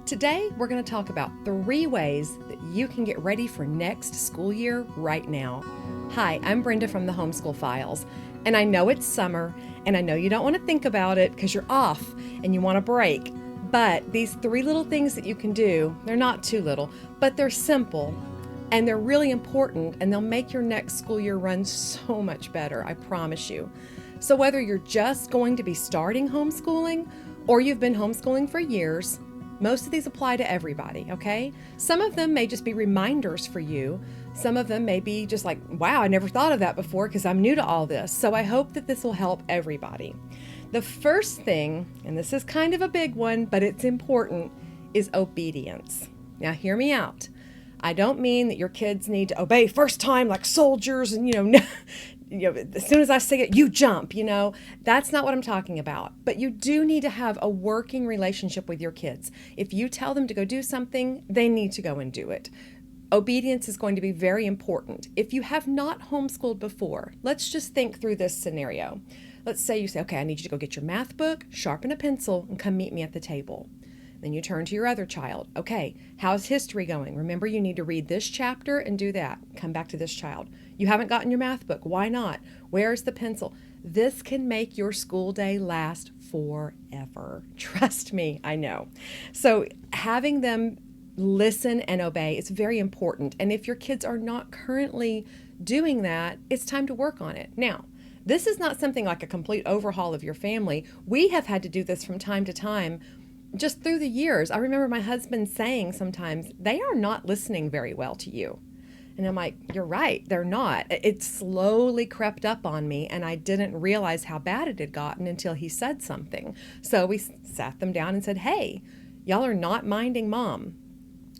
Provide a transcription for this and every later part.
Today, we're going to talk about 3 ways that you can get ready for next school year right now. Hi, I'm Brenda from the Homeschool Files, and I know it's summer, and I know you don't want to think about it because you're off and you want a break. But these 3 little things that you can do, they're not too little, but they're simple, and they're really important, and they'll make your next school year run so much better, I promise you. So whether you're just going to be starting homeschooling or you've been homeschooling for years, most of these apply to everybody, okay? Some of them may just be reminders for you. Some of them may be just like, wow, I never thought of that before because I'm new to all this. So I hope that this will help everybody. The first thing, and this is kind of a big one, but it's important, is obedience. Now hear me out. I don't mean that your kids need to obey first time like soldiers and, as soon as I say it, you jump, That's not what I'm talking about. But you do need to have a working relationship with your kids. If you tell them to go do something, they need to go and do it. Obedience is going to be very important. If you have not homeschooled before, let's just think through this scenario. Let's say you say, okay, I need you to go get your math book, sharpen a pencil, and come meet me at the table. Then you turn to your other child. Okay, how's history going? Remember, you need to read this chapter and do that. Come back to this child. You haven't gotten your math book. Why not? Where's the pencil? This can make your school day last forever. Trust me, I know. So having them listen and obey is very important. And if your kids are not currently doing that, it's time to work on it. Now, this is not something like a complete overhaul of your family. We have had to do this from time to time just through the years. I remember my husband saying sometimes, they are not listening very well to you. And I'm like, you're right, they're not. It slowly crept up on me, and I didn't realize how bad it had gotten until he said something. So we sat them down and said, hey, y'all are not minding mom.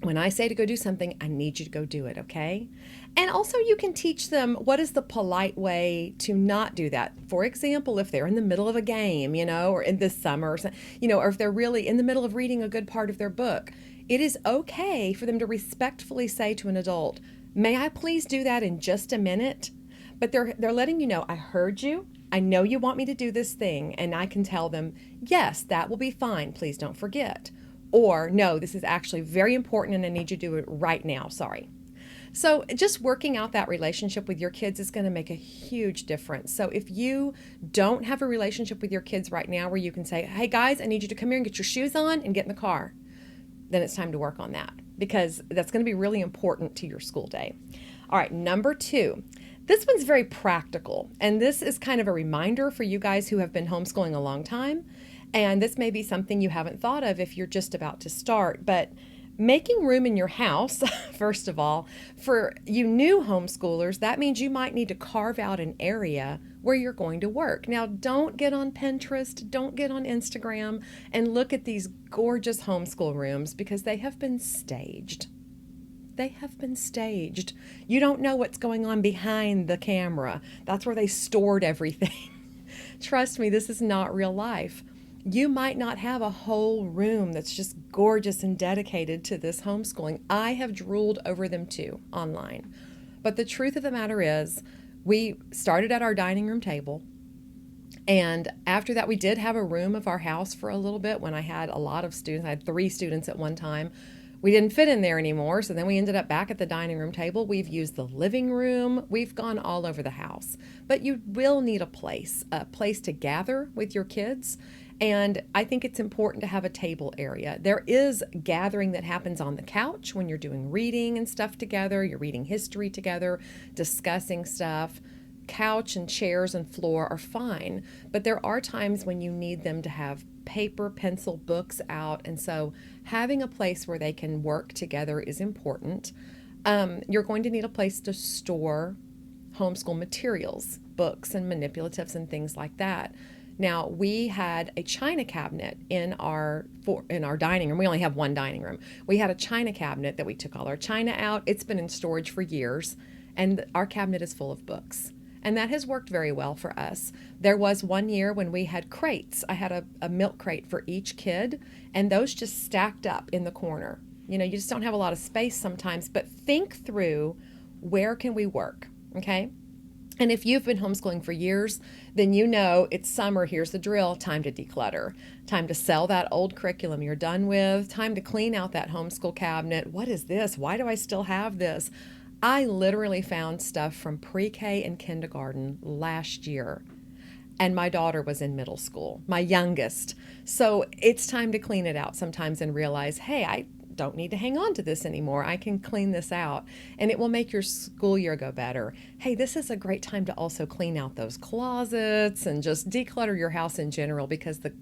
When I say to go do something, I need you to go do it, okay? And also you can teach them what is the polite way to not do that. For example, if they're in the middle of a game, or in this summer, or if they're really in the middle of reading a good part of their book, it is okay for them to respectfully say to an adult, may I please do that in just a minute? But they're letting you know, I heard you. I know you want me to do this thing. And I can tell them, yes, that will be fine. Please don't forget. Or, no, this is actually very important and I need you to do it right now. Sorry. So just working out that relationship with your kids is going to make a huge difference. So if you don't have a relationship with your kids right now where you can say, hey guys, I need you to come here and get your shoes on and get in the car, then it's time to work on that because that's going to be really important to your school day. All right, number 2. This one's very practical, and this is kind of a reminder for you guys who have been homeschooling a long time. And this may be something you haven't thought of if you're just about to start, but making room in your house, first of all, for you new homeschoolers, that means you might need to carve out an area where you're going to work. Now, don't get on Pinterest, don't get on Instagram and look at these gorgeous homeschool rooms because they have been staged. They have been staged. You don't know what's going on behind the camera. That's where they stored everything. Trust me, this is not real life. You might not have a whole room that's just gorgeous and dedicated to this homeschooling. I have drooled over them too online. But the truth of the matter is, we started at our dining room table. And after that, we did have a room of our house for a little bit when I had a lot of students. I had 3 students at one time. We didn't fit in there anymore, so then we ended up back at the dining room table. We've used the living room. We've gone all over the house. But you will need a place to gather with your kids. And I think it's important to have a table area. There is gathering that happens on the couch when you're doing reading and stuff together. You're reading history together, discussing stuff. Couch and chairs and floor are fine. But there are times when you need them to have paper, pencil, books out. And so having a place where they can work together is important. You're going to need a place to store homeschool materials, books and manipulatives and things like that. Now, we had a china cabinet in our dining room. We only have one dining room. We had a china cabinet that we took all our china out. It's been in storage for years, and our cabinet is full of books. And that has worked very well for us. There was one year when we had crates. I had a milk crate for each kid, and those just stacked up in the corner. You just don't have a lot of space sometimes, but think through where can we work, okay? And if you've been homeschooling for years, then you know it's summer. Here's the drill: time to declutter, time to sell that old curriculum you're done with, time to clean out that homeschool cabinet. What is this? Why do I still have this? I literally found stuff from pre-K and kindergarten last year, and my daughter was in middle school, my youngest. So it's time to clean it out sometimes and realize, hey, I don't need to hang on to this anymore. I can clean this out, and it will make your school year go better. Hey, this is a great time to also clean out those closets and just declutter your house in general, because the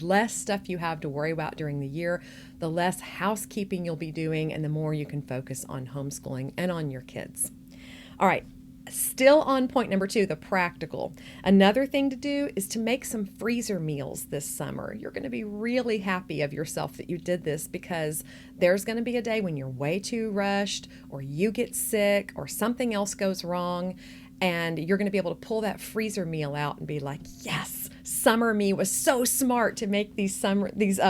less stuff you have to worry about during the year, the less housekeeping you'll be doing, and the more you can focus on homeschooling and on your kids. All right. Still on point number 2, the practical. Another thing to do is to make some freezer meals this summer. You're going to be really happy of yourself that you did this, because there's going to be a day when you're way too rushed, or you get sick, or something else goes wrong, and you're going to be able to pull that freezer meal out and be like, yes, summer me was so smart to make these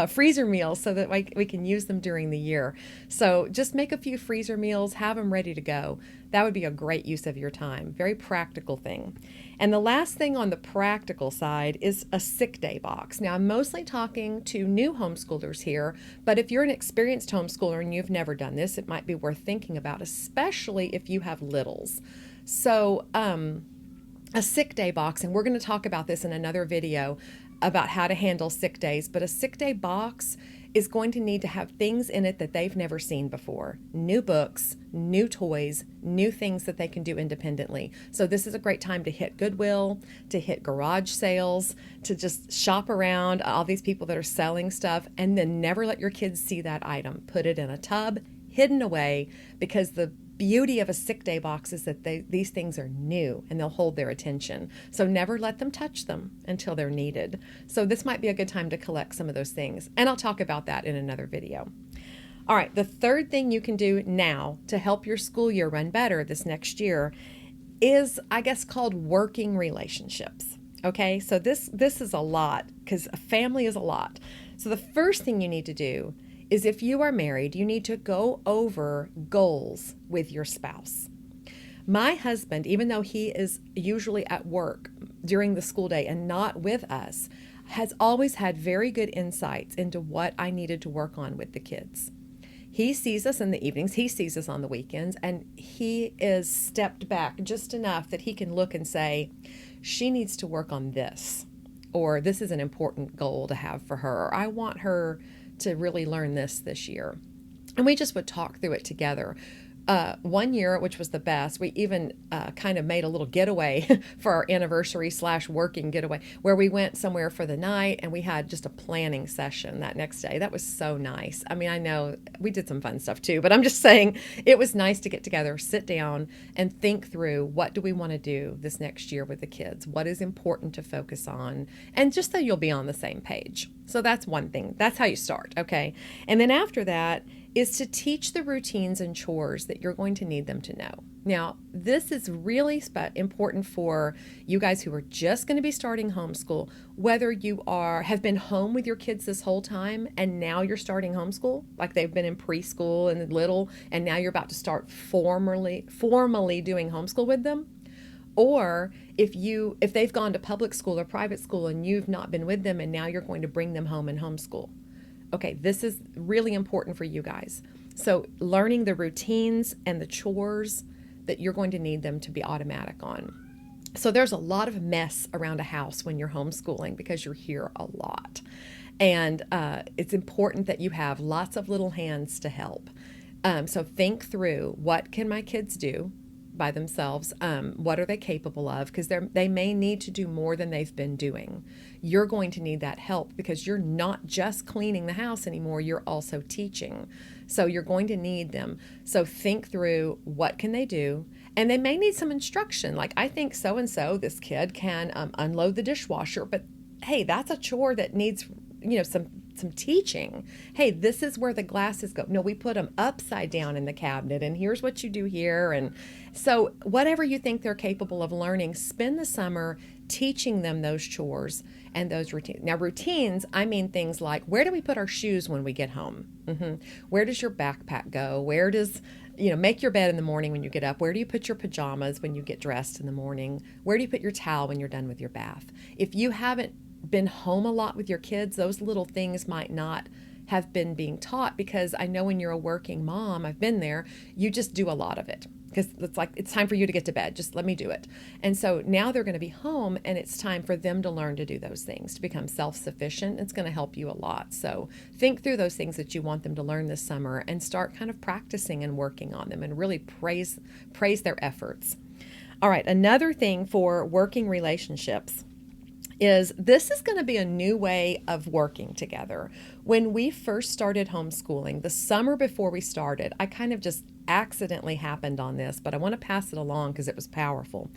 freezer meals so that we can use them during the year. So just make a few freezer meals, have them ready to go. That would be a great use of your time. Very practical thing. And the last thing on the practical side is a sick day box. Now, I'm mostly talking to new homeschoolers here, but if you're an experienced homeschooler and you've never done this, it might be worth thinking about, especially if you have littles. So, a sick day box, and we're going to talk about this in another video about how to handle sick days, but a sick day box is going to need to have things in it that they've never seen before. New books, new toys, new things that they can do independently. So this is a great time to hit Goodwill, to hit garage sales, to just shop around all these people that are selling stuff, and then never let your kids see that item. Put it in a tub, hidden away, because the beauty of a sick day box is that these things are new and they'll hold their attention. So never let them touch them until they're needed. So this might be a good time to collect some of those things. And I'll talk about that in another video. All right, the third thing you can do now to help your school year run better this next year is, I guess, called working relationships. Okay, so this is a lot, because a family is a lot. So the first thing you need to do is, if you are married, you need to go over goals with your spouse. My husband, even though he is usually at work during the school day and not with us, has always had very good insights into what I needed to work on with the kids. He sees us in the evenings, he sees us on the weekends, and he is stepped back just enough that he can look and say, she needs to work on this, or this is an important goal to have for her, or I want her to really learn this year. And we just would talk through it together. One year, which was the best, we even kind of made a little getaway for our anniversary / working getaway, where we went somewhere for the night and we had just a planning session that next day. That was so nice. I mean, I know we did some fun stuff too, but I'm just saying it was nice to get together, sit down, and think through, what do we want to do this next year with the kids? What is important to focus on? And just so you'll be on the same page. So that's one thing. That's how you start, okay? And then after that is to teach the routines and chores that you're going to need them to know. Now, this is really important for you guys who are just going to be starting homeschool, whether you have been home with your kids this whole time and now you're starting homeschool, like they've been in preschool and little, and now you're about to start formally doing homeschool with them. Or if they've gone to public school or private school and you've not been with them and now you're going to bring them home and homeschool. Okay, this is really important for you guys. So learning the routines and the chores that you're going to need them to be automatic on. So there's a lot of mess around a house when you're homeschooling because you're here a lot. And it's important that you have lots of little hands to help. So think through, what can my kids do by themselves? What are they capable of? Because they may need to do more than they've been doing. You're going to need that help because you're not just cleaning the house anymore, you're also teaching. So you're going to need them. So think through, what can they do? And they may need some instruction. Like, I think so-and-so, this kid can unload the dishwasher, but hey, that's a chore that needs, some teaching. Hey, this is where the glasses go. No, we put them upside down in the cabinet, and here's what you do here. And so whatever you think they're capable of learning, spend the summer teaching them those chores and those routines. Now, routines, I mean things like, where do we put our shoes when we get home? Where does your backpack go? Where does, make your bed in the morning when you get up? Where do you put your pajamas when you get dressed in the morning? Where do you put your towel when you're done with your bath? If you haven't been home a lot with your kids, those little things might not have been being taught, because I know when you're a working mom, I've been there, you just do a lot of it because it's like, it's time for you to get to bed. Just let me do it. And so now they're going to be home, and it's time for them to learn to do those things, to become self-sufficient. It's going to help you a lot. So think through those things that you want them to learn this summer and start kind of practicing and working on them, and really praise their efforts. All right, another thing for working relationships is this is going to be a new way of working together. When we first started homeschooling, the summer before we started, I kind of just accidentally happened on this, but I want to pass it along because it was powerful.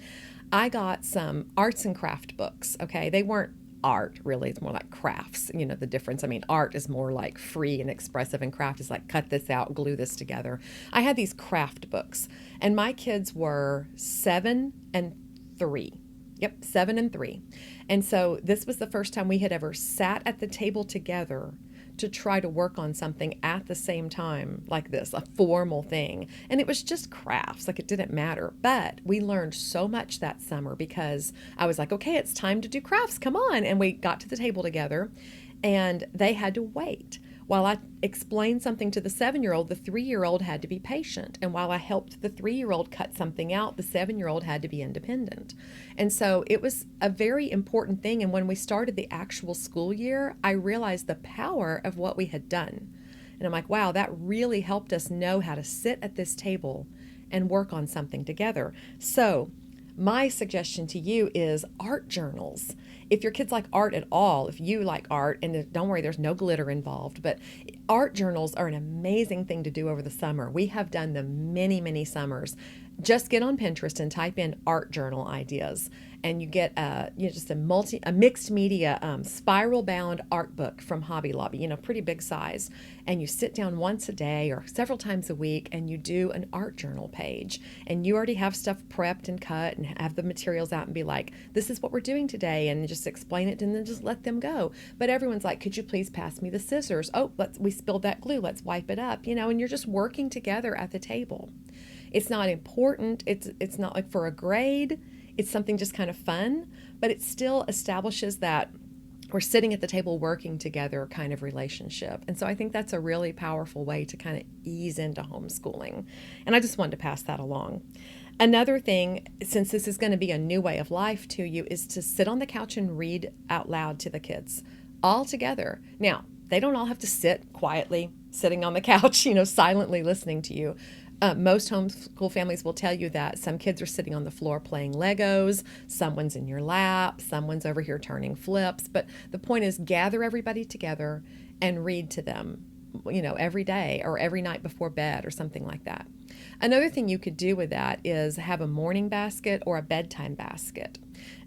I got some arts and craft books, okay? They weren't art, really. It's more like crafts, the difference. I mean, art is more like free and expressive, and craft is like cut this out, glue this together. I had these craft books, and my kids were 7 and 3. Yep, 7 and 3. And so this was the first time we had ever sat at the table together to try to work on something at the same time like this, a formal thing. And it was just crafts, like it didn't matter. But we learned so much that summer because I was like, okay, it's time to do crafts, come on. And we got to the table together, and they had to wait. While I explained something to the 7-year-old, the 3-year-old had to be patient. And while I helped the 3-year-old cut something out, the 7-year-old had to be independent. And so it was a very important thing. And when we started the actual school year, I realized the power of what we had done. And I'm like, wow, that really helped us know how to sit at this table and work on something together. So my suggestion to you is art journals. If your kids like art at all, if you like art, and don't worry, there's no glitter involved, but art journals are an amazing thing to do over the summer. We have done them many, many summers. Just get on Pinterest and type in art journal ideas, and you get just a mixed media spiral bound art book from Hobby Lobby, pretty big size. And you sit down once a day or several times a week, and you do an art journal page, and you already have stuff prepped and cut and have the materials out, and be like, this is what we're doing today, and just explain it, and then just let them go. But everyone's like, could you please pass me the scissors? Oh, we spilled that glue, let's wipe it up, and you're just working together at the table. It's not important. It's not like for a grade. It's something just kind of fun, but it still establishes that we're sitting at the table working together kind of relationship. And so I think that's a really powerful way to kind of ease into homeschooling. And I just wanted to pass that along. Another thing, since this is going to be a new way of life to you, is to sit on the couch and read out loud to the kids all together. Now, they don't all have to sit quietly, sitting on the couch, silently listening to you. Most homeschool families will tell you that some kids are sitting on the floor playing Legos, someone's in your lap, someone's over here turning flips. But the point is, gather everybody together and read to them, every day or every night before bed or something like that. Another thing you could do with that is have a morning basket or a bedtime basket.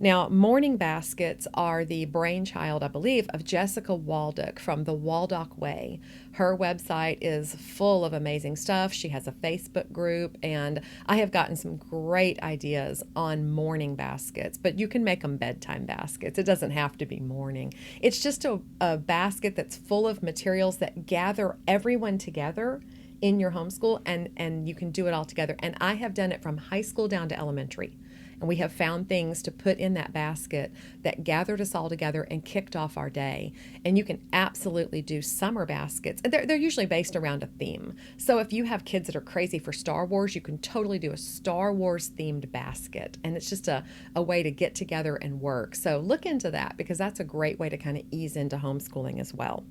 Now, morning baskets are the brainchild, I believe, of Jessica Waldock from the Waldock Way. Her website is full of amazing stuff. She has a Facebook group, and I have gotten some great ideas on morning baskets, but you can make them bedtime baskets. It doesn't have to be morning. It's just a basket that's full of materials that gather everyone together in your homeschool, and you can do it all together. And I have done it from high school down to elementary. And we have found things to put in that basket that gathered us all together and kicked off our day. And you can absolutely do summer baskets. They're usually based around a theme. So if you have kids that are crazy for Star Wars, you can totally do a Star Wars themed basket. And it's just a way to get together and work. So look into that, because that's a great way to kind of ease into homeschooling as well.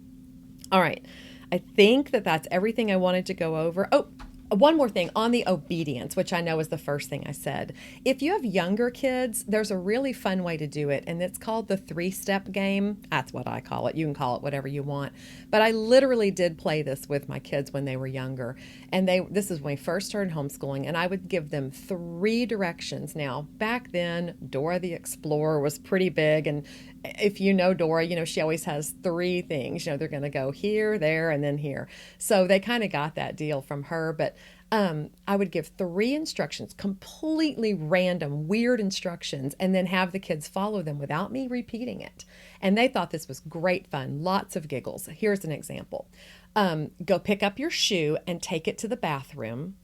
All right. I think that's everything I wanted to go over. Oh, one more thing on the obedience, which I know is the first thing I said. If you have younger kids, there's a really fun way to do it, and it's called the 3-step game. That's what I call it. You can call it whatever you want. But I literally did play this with my kids when they were younger. And this is when we first started homeschooling, and I would give them 3 directions. Now, back then, Dora the Explorer was pretty big, and if you know Dora, she always has 3 things. They're going to go here, there, and then here. So they kind of got that deal from her. But I would give 3 instructions, completely random, weird instructions, and then have the kids follow them without me repeating it. And they thought this was great fun, lots of giggles. Here's an example. Go pick up your shoe and take it to the bathroom.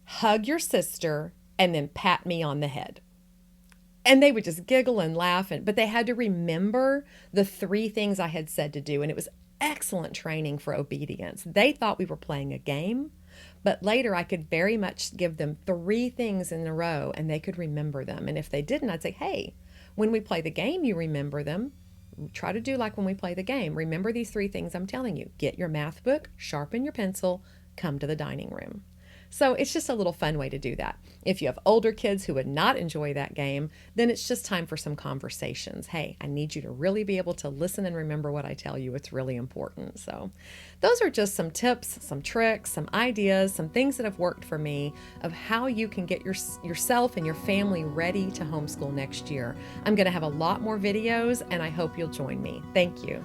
Hug your sister and then pat me on the head. And they would just giggle and laugh, but they had to remember the 3 things I had said to do. And it was excellent training for obedience. They thought we were playing a game, but later I could very much give them 3 things in a row and they could remember them. And if they didn't, I'd say, hey, when we play the game, you remember them. Try to do like when we play the game. Remember these 3 things I'm telling you. Get your math book, sharpen your pencil, come to the dining room. So it's just a little fun way to do that. If you have older kids who would not enjoy that game, then it's just time for some conversations. Hey, I need you to really be able to listen and remember what I tell you. It's really important. So those are just some tips, some tricks, some ideas, some things that have worked for me of how you can get yourself and your family ready to homeschool next year. I'm going to have a lot more videos and I hope you'll join me. Thank you.